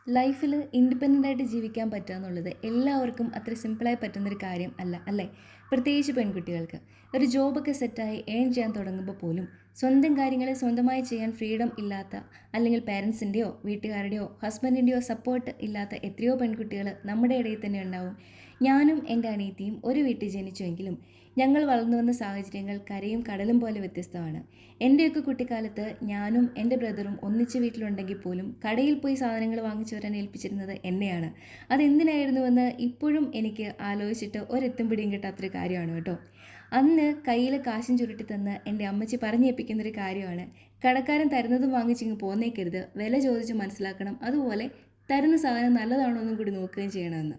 ലൈഫിൽ ഇൻഡിപെൻഡൻ്റ് ആയിട്ട് ജീവിക്കാൻ പറ്റുക എന്നുള്ളത് എല്ലാവർക്കും അത്ര സിമ്പിളായി പറ്റുന്നൊരു കാര്യം അല്ല അല്ലേ? പ്രത്യേകിച്ച് പെൺകുട്ടികൾക്ക് ഒരു ജോബൊക്കെ സെറ്റായി ഏൺ ചെയ്യാൻ തുടങ്ങുമ്പോൾ പോലും സ്വന്തം കാര്യങ്ങൾ സ്വന്തമായി ചെയ്യാൻ ഫ്രീഡം ഇല്ലാത്ത, അല്ലെങ്കിൽ പേരൻസിൻ്റെയോ വീട്ടുകാരുടെയോ ഹസ്ബൻഡിൻ്റെയോ സപ്പോർട്ട് ഇല്ലാത്ത എത്രയോ പെൺകുട്ടികൾ നമ്മുടെ ഇടയിൽ തന്നെ ഉണ്ടാവും. ഞാനും എൻ്റെ അനിയത്തിയും ഒരു വീട്ടിൽ ജനിച്ചുവെങ്കിലും ഞങ്ങൾ വളർന്നു വന്ന സാഹചര്യങ്ങൾ കരയും കടലും പോലെ വ്യത്യസ്തമാണ്. എൻ്റെയൊക്കെ കുട്ടിക്കാലത്ത് ഞാനും എൻ്റെ ബ്രദറും ഒന്നിച്ച് വീട്ടിലുണ്ടെങ്കിൽ പോലും കടയിൽ പോയി സാധനങ്ങൾ വാങ്ങിച്ചു വരാൻ ഏൽപ്പിച്ചിരുന്നത് എന്നെയാണ്. അതെന്തിനായിരുന്നുവെന്ന് ഇപ്പോഴും എനിക്ക് ആലോചിച്ചിട്ട് ഒരെത്തും പിടിയും കിട്ടാത്തൊരു കാര്യമാണ് കേട്ടോ. അന്ന് കയ്യിൽ കാശും ചുരുട്ടി തന്ന് എൻ്റെ അമ്മച്ചി പറഞ്ഞേൽപ്പിക്കുന്നൊരു കാര്യമാണ്, കടക്കാരൻ തരുന്നതും വാങ്ങിച്ചിങ്ങ് പോന്നേക്കരുത്, വില ചോദിച്ച് മനസ്സിലാക്കണം, അതുപോലെ തരുന്ന സാധനം നല്ലതാണോ എന്നും കൂടി നോക്കുകയും ചെയ്യണമെന്ന്.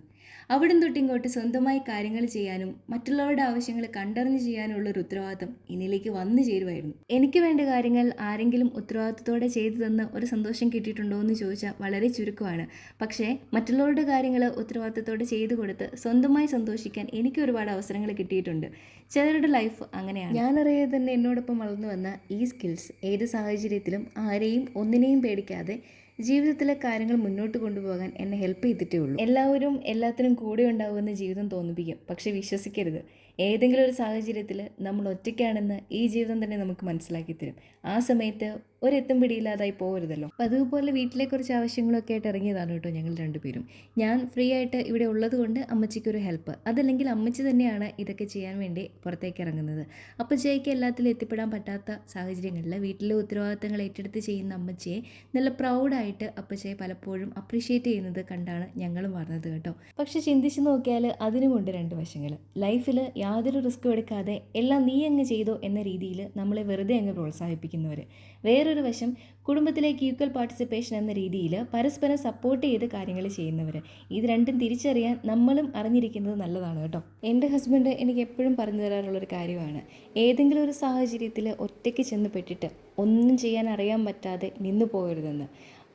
അവിടം തൊട്ടിങ്ങോട്ട് സ്വന്തമായി കാര്യങ്ങൾ ചെയ്യാനും മറ്റുള്ളവരുടെ ആവശ്യങ്ങൾ കണ്ടറിഞ്ഞ് ചെയ്യാനുള്ള ഒരു ഉത്തരവാദിത്തം എന്നിലേക്ക് വന്നു ചേരുമായിരുന്നു. എനിക്ക് വേണ്ട കാര്യങ്ങൾ ആരെങ്കിലും ഉത്തരവാദിത്തത്തോടെ ചെയ്തു തന്ന് ഒരു സന്തോഷം കിട്ടിയിട്ടുണ്ടോ എന്ന് ചോദിച്ചാൽ വളരെ ചുരുക്കമാണ്. പക്ഷേ മറ്റുള്ളവരുടെ കാര്യങ്ങൾ ഉത്തരവാദിത്തത്തോടെ ചെയ്തു കൊടുത്ത് സ്വന്തമായി സന്തോഷിക്കാൻ എനിക്ക് ഒരുപാട് അവസരങ്ങൾ കിട്ടിയിട്ടുണ്ട്. ചിലരുടെ ലൈഫ് അങ്ങനെയാണ്. ഞാനറിയാതെ തന്നെ എന്നോടൊപ്പം വളർന്നു വന്ന ഈ സ്കിൽസ് ഏത് സാഹചര്യത്തിലും ആരെയും ഒന്നിനെയും പേടിക്കാതെ ജീവിതത്തിലെ കാര്യങ്ങൾ മുന്നോട്ട് കൊണ്ടുപോകാൻ എന്നെ ഹെൽപ്പ് ചെയ്തിട്ടേ ഉള്ളൂ. എല്ലാവരും എല്ലാത്തിനും കൂടെ ഉണ്ടാവുമെന്ന് ജീവിതം തോന്നിപ്പിക്കും, പക്ഷെ വിശ്വസിക്കരുത്. ഏതെങ്കിലും ഒരു സാഹചര്യത്തിൽ നമ്മൾ ഒറ്റയ്ക്കാണെന്ന് ഈ ജീവിതം തന്നെ നമുക്ക് മനസ്സിലാക്കി തരും. ആ സമയത്ത് ഒരെത്തും പിടിയില്ലാതായി പോകരുതല്ലോ. അപ്പം അതുപോലെ വീട്ടിലെ കുറച്ച് ആവശ്യങ്ങളൊക്കെ ആയിട്ട് ഇറങ്ങിയതാണ് കേട്ടോ ഞങ്ങൾ രണ്ടുപേരും. ഞാൻ ഫ്രീ ആയിട്ട് ഇവിടെ ഉള്ളത് കൊണ്ട് അമ്മച്ചിക്കൊരു ഹെൽപ്പ്, അതല്ലെങ്കിൽ അമ്മച്ചി തന്നെയാണ് ഇതൊക്കെ ചെയ്യാൻ വേണ്ടി പുറത്തേക്ക് ഇറങ്ങുന്നത്. അപ്പച്ചയ്ക്ക് എല്ലാത്തിലും എത്തിപ്പെടാൻ പറ്റാത്ത സാഹചര്യങ്ങളിൽ വീട്ടിലെ ഉത്തരവാദിത്തങ്ങൾ ഏറ്റെടുത്ത് ചെയ്യുന്ന അമ്മച്ചിയെ നല്ല പ്രൗഡായിട്ട് അപ്പച്ചയെ പലപ്പോഴും അപ്രീഷിയേറ്റ് ചെയ്യുന്നത് കണ്ടാണ് ഞങ്ങളും വളർന്നത് കേട്ടോ. പക്ഷെ ചിന്തിച്ച് നോക്കിയാൽ അതിനുമുണ്ട് രണ്ട് വശങ്ങൾ. ലൈഫിൽ യാതൊരു റിസ്ക്കും എടുക്കാതെ എല്ലാം നീ അങ്ങ് ചെയ്തോ എന്ന രീതിയിൽ നമ്മളെ വെറുതെ അങ്ങ് പ്രോത്സാഹിപ്പിക്കുന്നവർ. വേറൊരു വശം കുടുംബത്തിലേക്ക് ഈക്വൽ പാർട്ടിസിപ്പേഷൻ എന്ന രീതിയിൽ പരസ്പരം സപ്പോർട്ട് ചെയ്ത് കാര്യങ്ങൾ ചെയ്യുന്നവർ. ഇത് രണ്ടും തിരിച്ചറിയാൻ നമ്മളും അറിഞ്ഞിരിക്കുന്നത് നല്ലതാണ് കേട്ടോ. എൻ്റെ ഹസ്ബൻഡ് എനിക്ക് എപ്പോഴും പറഞ്ഞു തരാറുള്ളൊരു കാര്യമാണ്, ഏതെങ്കിലും ഒരു സാഹചര്യത്തിൽ ഒറ്റയ്ക്ക് ചെന്ന് പെട്ടിട്ട് ഒന്നും ചെയ്യാൻ അറിയാൻ പറ്റാതെ നിന്നു പോകരുതെന്ന്.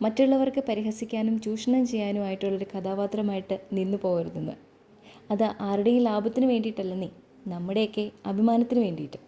മറ്റുള്ളവർക്ക് പരിഹസിക്കാനും ചൂഷണം ചെയ്യാനുമായിട്ടുള്ളൊരു കഥാപാത്രമായിട്ട് നിന്നു പോകരുതെന്ന്. അത് ആരുടെയും ലാഭത്തിന് വേണ്ടിയിട്ടല്ല, നമ്മുടെയൊക്കെ അഭിമാനത്തിന് വേണ്ടിയിട്ട്.